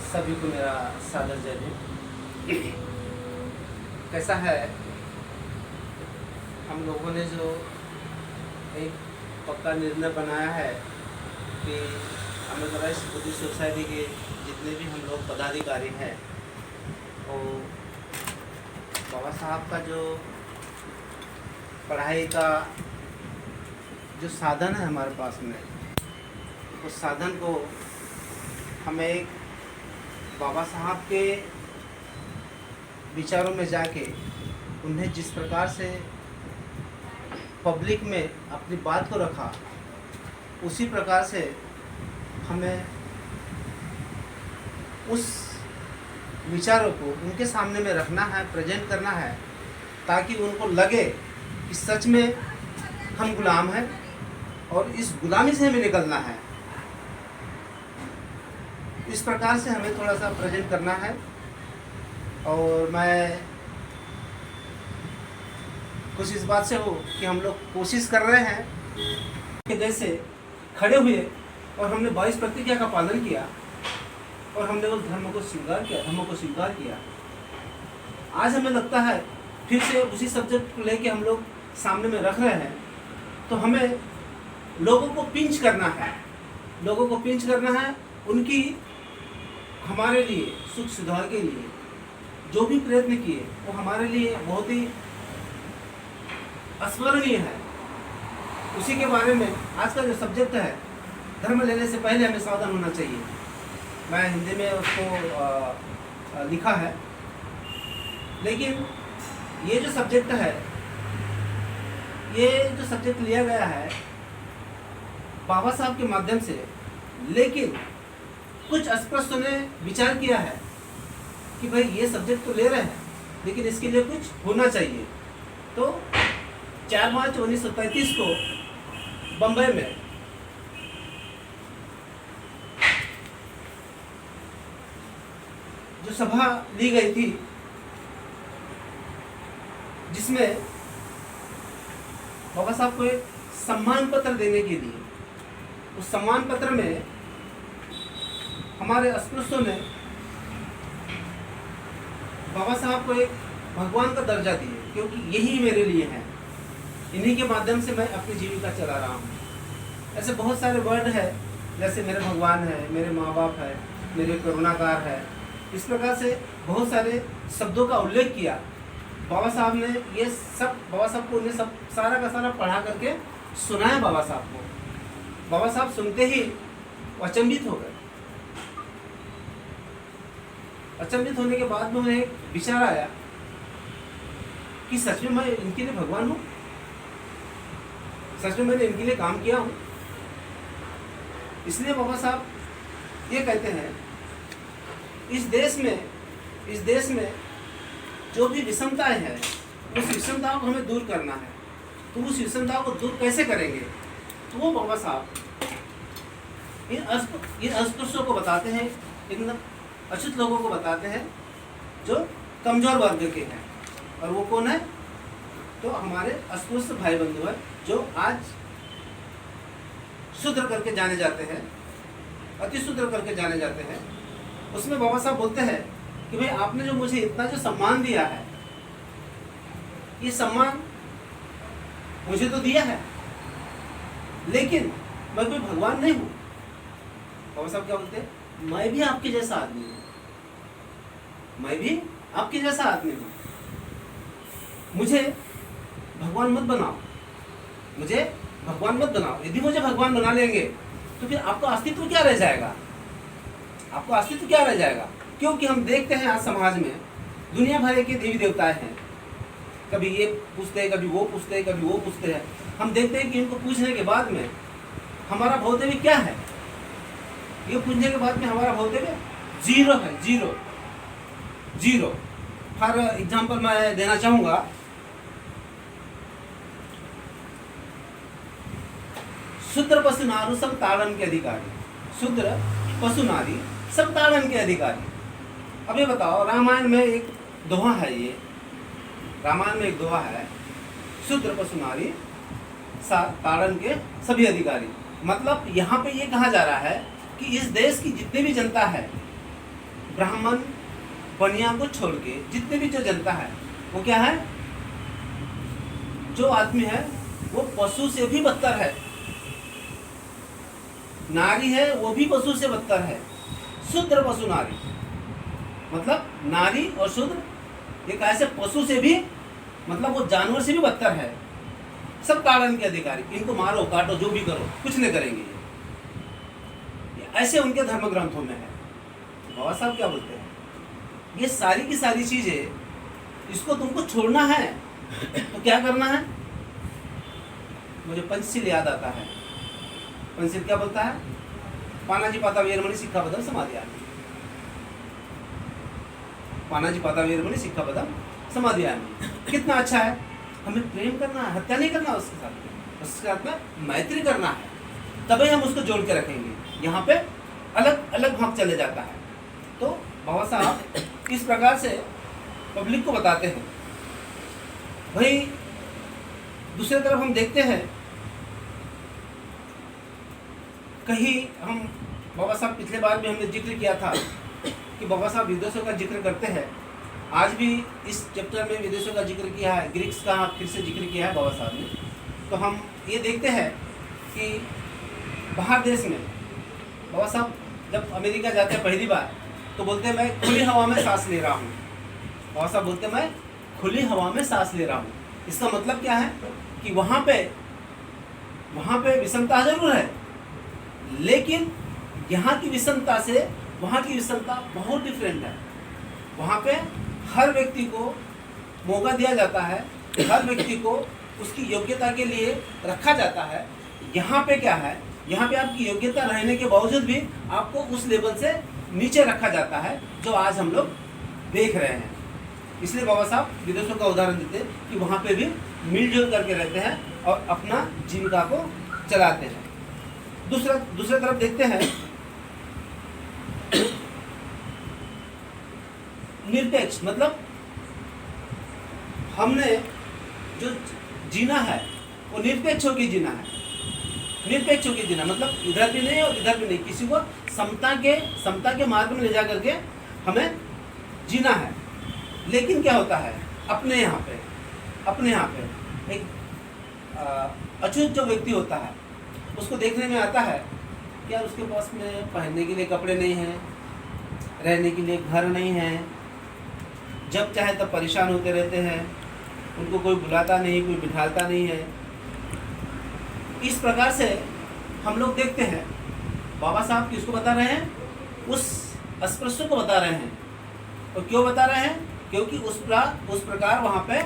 सभी को मेरा सादर जय हिंद। कैसा है, हम लोगों ने जो एक पक्का निर्णय बनाया है कि अमृतराज बुद्धिस्ट सोसाइटी के जितने भी हम लोग पदाधिकारी हैं, और बाबा साहब का जो पढ़ाई का जो साधन है हमारे पास में, उस साधन को हमें एक बाबा साहब के विचारों में जाके उन्हें जिस प्रकार से पब्लिक में अपनी बात को रखा, उसी प्रकार से हमें उस विचारों को उनके सामने में रखना है, प्रेजेंट करना है, ताकि उनको लगे कि सच में हम गुलाम हैं और इस गुलामी से हमें निकलना है। इस प्रकार से हमें थोड़ा सा प्रेजेंट करना है। और मैं कुछ इस बात से हो कि हम लोग कोशिश कर रहे हैं कि जैसे खड़े हुए और हमने 22 प्रतिज्ञा का पालन किया और हमने उस धर्म को स्वीकार किया, आज हमें लगता है फिर से उसी सब्जेक्ट को लेके हम लोग सामने में रख रहे हैं, तो हमें लोगों को पिंच करना है, उनकी हमारे लिए सुख सुधार के लिए जो भी प्रयत्न किए वो हमारे लिए बहुत ही अस्मरणीय है। उसी के बारे में आज का जो सब्जेक्ट है, धर्म लेने से पहले हमें सावधान होना चाहिए। मैं हिंदी में उसको लिखा है, लेकिन ये जो सब्जेक्ट है, ये जो सब्जेक्ट लिया गया है बाबा साहब के माध्यम से, लेकिन कुछ अस्पष्ट ने विचार किया है कि भाई ये सब्जेक्ट तो ले रहे हैं, लेकिन इसके लिए कुछ होना चाहिए। तो 4 मार्च 1933 को बम्बई में जो सभा ली गई थी, जिसमें बाबा साहब को एक सम्मान पत्र देने के लिए, उस सम्मान पत्र में हमारे अस्पृश्यों ने बाबा साहब को एक भगवान का दर्जा दिए, क्योंकि यही मेरे लिए है, इन्हीं के माध्यम से मैं अपनी जीविका चला रहा हूँ। ऐसे बहुत सारे वर्ड है, जैसे मेरे भगवान है, मेरे माँ बाप है, मेरे करुणाकार है, इस प्रकार से बहुत सारे शब्दों का उल्लेख किया। बाबा साहब ने ये सब, बाबा साहब को उन्हें सब सारा का सारा पढ़ा करके सुनाया बाबा साहब को। बाबा साहब सुनते ही अचंभित हो गए। अचंभित होने के बाद में उन्हें एक विचार आया कि सच में मैं इनके लिए भगवान हूँ, सच में मैंने इनके लिए काम किया हूँ। इसलिए बाबा साहब ये कहते हैं, इस देश में जो भी विषमताएं हैं, उस विषमताओं को हमें दूर करना है। तो उस विषमताओं को दूर कैसे करेंगे? तो वो बाबा साहब इन अस्पृश्यों को बताते हैं, इन अछूत लोगों को बताते हैं जो कमजोर वर्ग के हैं। और वो कौन है? तो हमारे अस्पृश्य भाई बंधु है, जो आज शूद्र करके जाने जाते हैं, अति शूद्र करके जाने जाते हैं। उसमें बाबा साहब बोलते हैं कि भाई आपने जो मुझे इतना जो सम्मान दिया है, ये सम्मान मुझे तो दिया है, लेकिन मैं कोई भगवान नहीं हूँ। बाबा साहब क्या बोलते हैं? मैं भी आपके जैसा आदमी हूँ, मैं भी आपके जैसा आदमी हूँ। मुझे भगवान मत बनाओ, मुझे भगवान मत बनाओ। यदि मुझे भगवान बना लेंगे तो फिर आपका अस्तित्व क्या रह जाएगा? आपका अस्तित्व क्या रह जाएगा? क्योंकि हम देखते हैं आज समाज में दुनिया भर के देवी देवताएं हैं, कभी ये पूछते हैं, कभी वो पूछते हैं, कभी वो पूछते हैं। हम देखते हैं कि इनको पूछने के बाद में हमारा भौतिक क्या है, ये पूछने के बाद में हमारा भौतिक जीरो है, जीरो। फॉर एग्जाम्पल मैं देना चाहूँगा, शूद्र पशु नारी सब ताड़न के अधिकारी, शूद्र पशु नारी सब ताड़न के अधिकारी। अब ये बताओ, रामायण में एक दोहा है, ये रामायण में एक दोहा है, शूद्र पशु नारी ताड़न के सभी अधिकारी। मतलब यहाँ पे ये कहा जा रहा है कि इस देश की जितनी भी जनता है, ब्राह्मण बनिया को छोड़ के जितने भी जो जनता है वो क्या है, जो आदमी है वो पशु से भी बदतर है, नारी है वो भी पशु से बदतर है, शूद्र पशु नारी, मतलब नारी और शूद्र एक ऐसे पशु से भी, मतलब वो जानवर से भी बदतर है, सब कानून के अधिकारी, इनको मारो काटो जो भी करो कुछ नहीं करेंगे ये ऐसे उनके धर्म ग्रंथों में है। बाबा साहब क्या बोलते हैं, ये सारी की सारी चीजें इसको तुमको छोड़ना है तो क्या करना है। मुझे पंचशील याद आता है, पंचशील क्या बोलता है, पानाजी पाता वीरमणि सिक्खापदम समाधियामि, पानाजी पाता वीरमणि सिक्खापदम समाधियामि। कितना अच्छा है, हमें प्रेम करना है, हत्या नहीं करना उसके साथ में मैत्री करना है, तभी हम उसको जोड़ के रखेंगे। यहाँ पे अलग अलग भाग चले जाता है। तो बाबा साहब इस प्रकार से पब्लिक को बताते हैं। भाई दूसरी तरफ हम देखते हैं कहीं हम, बाबा साहब पिछले बार भी हमने जिक्र किया था कि बाबा साहब विदेशों का जिक्र करते हैं। आज भी इस चैप्टर में विदेशों का जिक्र किया है, ग्रीक्स का फिर से जिक्र किया है बाबा साहब ने। तो हम ये देखते हैं कि बाहर देश में बाबा साहब जब अमेरिका जाते हैं पहली बार तो बोलते हैं मैं खुली हवा में सांस ले रहा हूँ। बाबा साहब बोलते हैं मैं खुली हवा में सांस ले रहा हूँ। इसका मतलब क्या है कि वहाँ पे विषमता जरूर है, लेकिन यहाँ की विषमता से वहाँ की विषमता बहुत डिफरेंट है। वहाँ पे हर व्यक्ति को मौका दिया जाता है, हर व्यक्ति को उसकी योग्यता के लिए रखा जाता है। यहाँ पे क्या है, यहाँ पे आपकी योग्यता रहने के बावजूद भी आपको उस लेवल से नीचे रखा जाता है जो आज हम लोग देख रहे हैं। इसलिए बाबा साहब विदेशों का उदाहरण देते हैं कि वहाँ पे भी मिलजुल करके रहते हैं और अपना जीविका को चलाते हैं। दूसरे तरफ देखते हैं निरपेक्ष, मतलब हमने जो जीना है वो निरपेक्ष होकर जीना है। निरपेक्ष होकर जीना मतलब इधर भी नहीं और इधर भी नहीं, किसी को समता के मार्ग में ले जा करके हमें जीना है। लेकिन क्या होता है, अपने यहाँ पे एक अछूत जो व्यक्ति होता है उसको देखने में आता है कि यार उसके पास में पहनने के लिए कपड़े नहीं हैं, रहने के लिए घर नहीं है, जब चाहे तब परेशान होते रहते हैं, उनको कोई बुलाता नहीं, कोई बिठाता नहीं है। इस प्रकार से हम लोग देखते हैं। बाबा साहब किसको बता रहे हैं, उस अस्पृश्य को बता रहे हैं। और क्यों बता रहे हैं, क्योंकि उस प्रकार वहाँ पे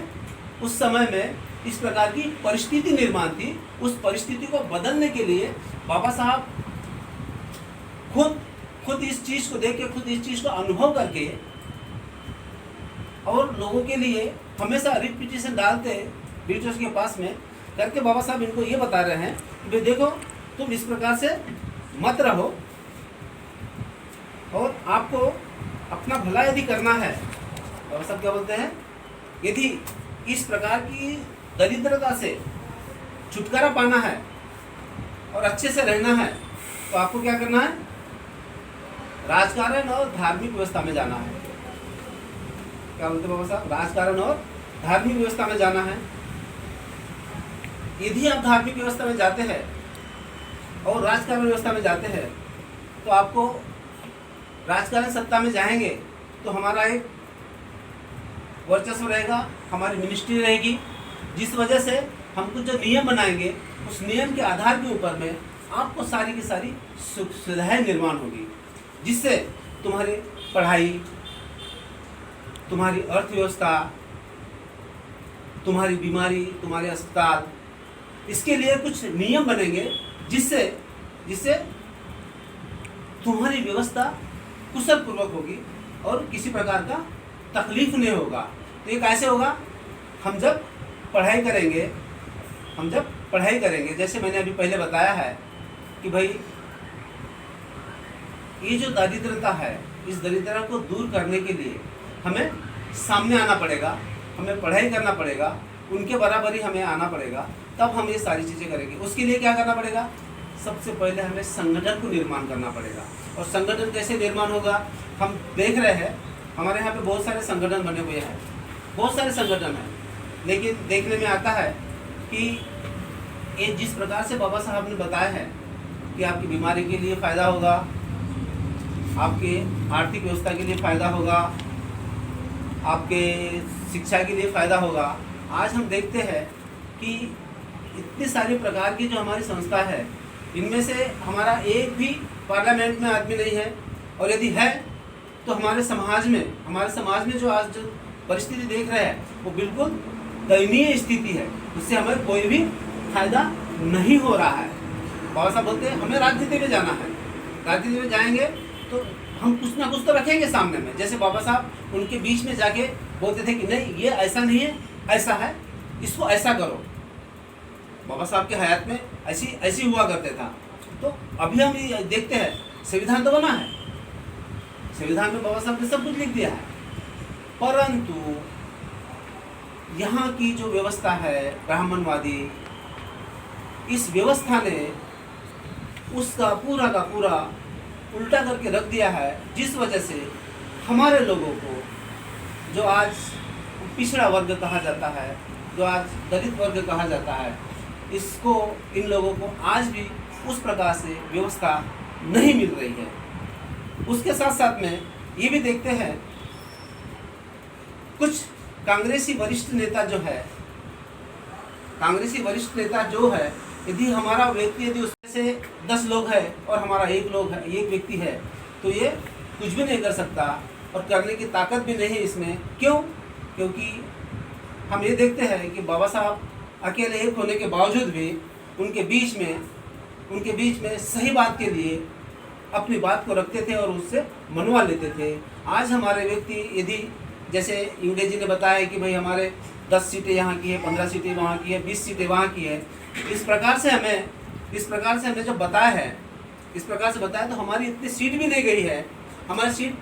उस समय में इस प्रकार की परिस्थिति निर्माण थी। उस परिस्थिति को बदलने के लिए बाबा साहब खुद इस चीज़ को देख के, खुद इस चीज़ को अनुभव करके और लोगों के लिए हमेशा रिपीटेशन डालते ब्रिटिश के पास में करके बाबा साहब इनको ये बता रहे हैं कि देखो तुम इस प्रकार से मत रहो, और आपको अपना भला यदि करना है, बाबा साहब क्या बोलते हैं, यदि इस प्रकार की दरिद्रता से छुटकारा पाना है और अच्छे से रहना है तो आपको क्या करना है, राजकारण और धार्मिक व्यवस्था में जाना है। क्या बोलते बाबा साहब, राजकारण और धार्मिक व्यवस्था में जाना है। यदि आप धार्मिक व्यवस्था में जाते हैं और राजकारण व्यवस्था में जाते हैं तो आपको राजकारण सत्ता में जाएंगे तो हमारा एक वर्चस्व रहेगा, हमारी मिनिस्ट्री रहेगी, जिस वजह से हम कुछ जो नियम बनाएंगे उस नियम के आधार के ऊपर में आपको सारी की सारी सुख सुविधाएं निर्माण होगी, जिससे तुम्हारी पढ़ाई, तुम्हारी अर्थव्यवस्था, तुम्हारी बीमारी, तुम्हारे अस्पताल, इसके लिए कुछ नियम बनेंगे जिससे तुम्हारी व्यवस्था कुशल पूर्वक होगी और किसी प्रकार का तकलीफ नहीं होगा। तो ये कैसे होगा, हम जब पढ़ाई करेंगे, जैसे मैंने अभी पहले बताया है कि भाई ये जो दरिद्रता है, इस दरिद्रता को दूर करने के लिए हमें सामने आना पड़ेगा, हमें पढ़ाई करना पड़ेगा, उनके बराबरी हमें आना पड़ेगा, तब हम ये सारी चीज़ें करेंगे। उसके लिए क्या करना पड़ेगा, सबसे पहले हमें संगठन को निर्माण करना पड़ेगा। और संगठन कैसे निर्माण होगा? हम देख रहे हैं हमारे यहाँ पे बहुत सारे संगठन बने हुए हैं, बहुत सारे संगठन हैं, लेकिन देखने में आता है कि ये जिस प्रकार से बाबा साहब ने बताया है कि आपकी बीमारी के लिए फ़ायदा होगा, आपके आर्थिक व्यवस्था के लिए फ़ायदा होगा, आपके शिक्षा के लिए फ़ायदा होगा, आज हम देखते हैं कि इतनी सारी प्रकार की जो हमारी संस्था है, इनमें से हमारा एक भी पार्लियामेंट में आदमी नहीं है, और यदि है तो हमारे समाज में जो आज जो परिस्थिति देख रहे हैं वो बिल्कुल दयनीय स्थिति है, उससे हमें कोई भी फायदा नहीं हो रहा है। बाबा साहब बोलते हैं हमें राजनीति में जाना है, राजनीति में जाएंगे तो हम कुछ ना कुछ तो रखेंगे सामने में। जैसे बाबा साहब उनके बीच में जाके बोलते थे कि नहीं ये ऐसा नहीं है, ऐसा है, इसको ऐसा करो। बाबा साहब के हयात में ऐसी हुआ करते था। तो अभी हम ये देखते हैं संविधान तो बना है, संविधान में बाबा साहब ने सब कुछ लिख दिया है, परंतु यहाँ की जो व्यवस्था है ब्राह्मणवादी, इस व्यवस्था ने उसका पूरा का पूरा उल्टा करके रख दिया है, जिस वजह से हमारे लोगों को जो आज पिछड़ा वर्ग कहा जाता है, जो आज दलित वर्ग कहा जाता है, इसको इन लोगों को आज भी उस प्रकार से व्यवस्था नहीं मिल रही है। उसके साथ साथ में ये भी देखते हैं कुछ कांग्रेसी वरिष्ठ नेता जो है, यदि हमारा व्यक्ति यदि उसमें से 10 लोग हैं और हमारा एक व्यक्ति है, तो ये कुछ भी नहीं कर सकता और करने की ताकत भी नहीं है इसमें। क्यों? क्योंकि हम ये देखते हैं कि बाबा साहब अकेले एक होने के बावजूद भी उनके बीच में सही बात के लिए अपनी बात को रखते थे और उससे मनवा लेते थे। आज हमारे व्यक्ति यदि जैसे इंग्रेज जी ने बताया कि भाई हमारे 10 सीटें यहाँ की है, 15 सीटें वहाँ की है, 20 सीटें वहाँ की है, इस प्रकार से हमें जब बताया है, तो हमारी इतनी सीट भी नहीं गई है, हमारी सीट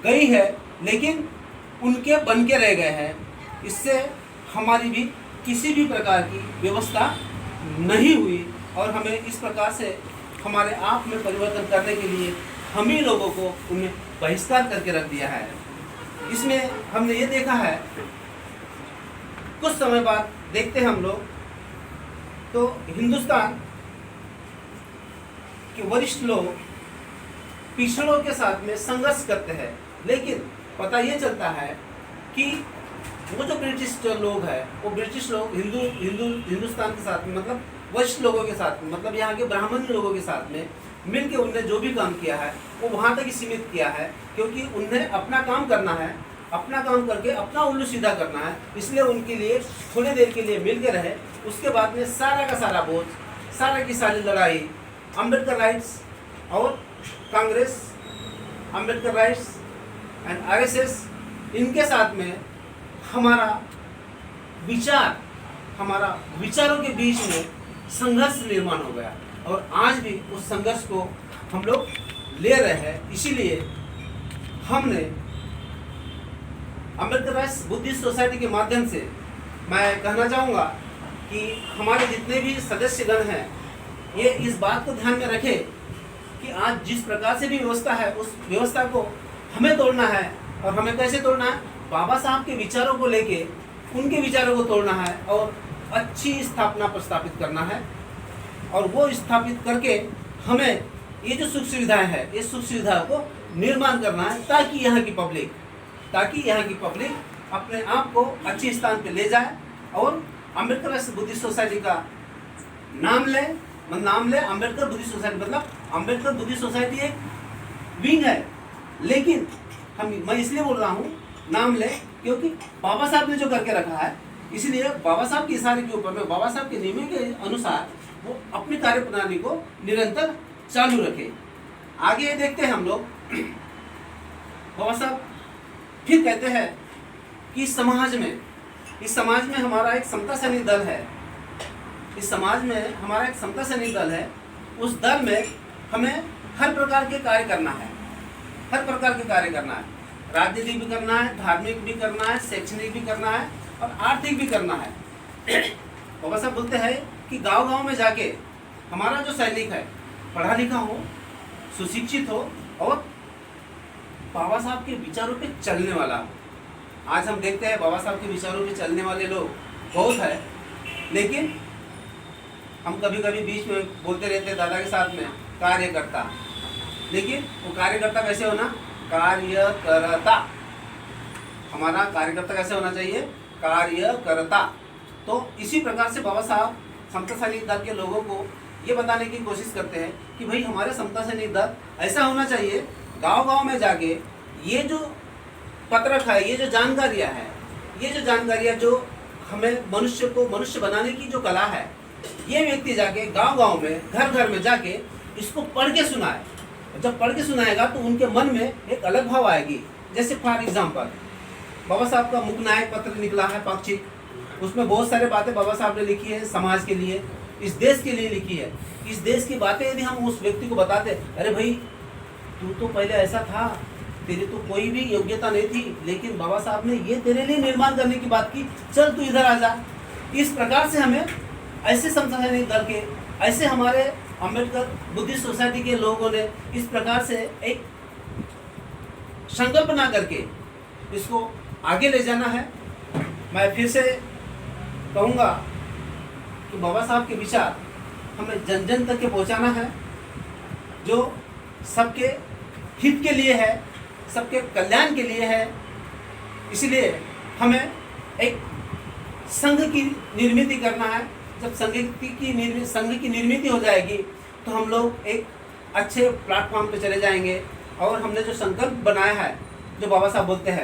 गई है लेकिन उनके बन के रह गए हैं। इससे हमारी भी किसी भी प्रकार की व्यवस्था नहीं हुई और हमें इस प्रकार से हमारे आप में परिवर्तन करने के लिए हम ही लोगों को उन्हें बहिष्कार करके रख दिया है। इसमें हमने ये देखा है, कुछ समय बाद देखते हैं हम लोग तो हिंदुस्तान के वरिष्ठ लोग पिछड़ों के साथ में संघर्ष करते हैं, लेकिन पता ये चलता है कि वो जो ब्रिटिश लोग हैं, वो ब्रिटिश लोग हिंदुस्तान के साथ में, मतलब वरिष्ठ लोगों के साथ में, मतलब यहाँ के ब्राह्मण लोगों के साथ में मिलके उनने जो भी काम किया है वो वहाँ तक ही सीमित किया है, क्योंकि उन्हें अपना काम करना है, अपना काम करके अपना उल्लू सीधा करना है। इसलिए उनके लिए थोड़ी देर के लिए मिल के रहे, उसके बाद में सारा का सारा बोझ, सारा की सारी लड़ाई अम्बेडकर राइट्स और Congress, Ambedkar rights and RSS, इनके साथ में हमारा विचारों के बीच में संघर्ष निर्माण हो गया और आज भी उस संघर्ष को हम लोग ले रहे हैं। इसीलिए हमने अम्बेडकर राइट्स बुद्धिस्ट सोसाइटी के माध्यम से मैं कहना चाहूँगा कि हमारे जितने भी सदस्यगण हैं, ये इस बात को ध्यान में रखें कि आज जिस प्रकार से भी व्यवस्था है, उस व्यवस्था को हमें तोड़ना है। और हमें कैसे तोड़ना है? बाबा साहब के विचारों को लेके उनके विचारों को तोड़ना है और अच्छी स्थापना प्रस्तापित करना है, और वो स्थापित करके हमें ये जो सुख सुविधाएं हैं, ये सुख सुविधाओं को निर्माण करना है, ताकि यहाँ की पब्लिक अपने आप को अच्छे स्थान पे ले जाए और अम्बेडकर बुद्धिस्ट सोसाइटी का नाम ले। अम्बेडकर बुद्धिस्ट सोसाइटी, मतलब अम्बेडकर बुद्धिस्ट सोसाइटी एक विंग है, लेकिन मैं इसलिए बोल रहा हूँ नाम ले क्योंकि बाबा साहब ने जो करके रखा है, इसलिए बाबा साहब के इशारे के ऊपर में, बाबा साहब के नियमों के अनुसार वो अपनी कार्य प्रणाली को निरंतर चालू रखे। आगे देखते हैं हम लोग, बाबा साहब फिर कहते हैं कि इस समाज में हमारा एक समता सैनिक दल है, उस दल में हमें हर प्रकार के कार्य करना है, राजनीतिक भी करना है, धार्मिक भी करना है, शैक्षणिक भी करना है और आर्थिक भी करना है। बाबा साहब बोलते हैं कि गांव-गांव में जाके हमारा जो सैनिक है पढ़ा लिखा हो, सुशिक्षित हो और बाबा साहब के विचारों पे चलने वाला हो। आज हम देखते हैं बाबा साहब के विचारों पे चलने वाले लोग बहुत है, लेकिन हम कभी कभी बीच में बोलते रहते हैं दादा के साथ में कार्यकर्ता, लेकिन वो कार्यकर्ता कैसे होना, कार्यकर्ता। हमारा कार्यकर्ता कैसे होना चाहिए, कार्यकर्ता। तो इसी प्रकार से बाबा साहब समता सैनिक दल के लोगों को ये बताने की कोशिश करते हैं कि भाई हमारे समता सैनिक दल ऐसा होना चाहिए, गांव-गांव में जाके ये जो पत्रक है, ये जो जानकारियाँ है, ये जो जानकारियाँ जो हमें मनुष्य को मनुष्य बनाने की जो कला है, ये व्यक्ति जाके गांव-गांव में, घर-घर में जाके इसको पढ़ के सुनाए। जब पढ़ के सुनाएगा तो उनके मन में एक अलग भाव आएगी। जैसे फॉर एग्जाम्पल बाबा साहब का मुखनायक पत्र निकला है पाक्षिक, उसमें बहुत सारे बातें बाबा साहब ने लिखी है, समाज के लिए, इस देश के लिए लिखी है। इस देश की बातें यदि हम उस व्यक्ति को बताते, अरे भाई तू तो पहले ऐसा था, तेरी तो कोई भी योग्यता नहीं थी, लेकिन बाबा साहब ने ये तेरे लिए निर्माण करने की बात की, चल तू इधर आ जा। इस प्रकार से हमें ऐसे समता सैनिक दल के, ऐसे हमारे अम्बेडकर बुद्धिस्ट सोसाइटी के लोगों ने इस प्रकार से एक संकल्प बना करके इसको आगे ले जाना है। मैं फिर से कहूँगा कि बाबा साहब के विचार हमें जन जन तक के पहुँचाना है, जो सबके हित के लिए है, सबके कल्याण के लिए है। इसलिए हमें एक संघ की निर्मित करना है। जब संघ की निर्मित हो जाएगी तो हम लोग एक अच्छे प्लेटफॉर्म पे चले जाएंगे और हमने जो संकल्प बनाया है, जो बाबा साहब बोलते हैं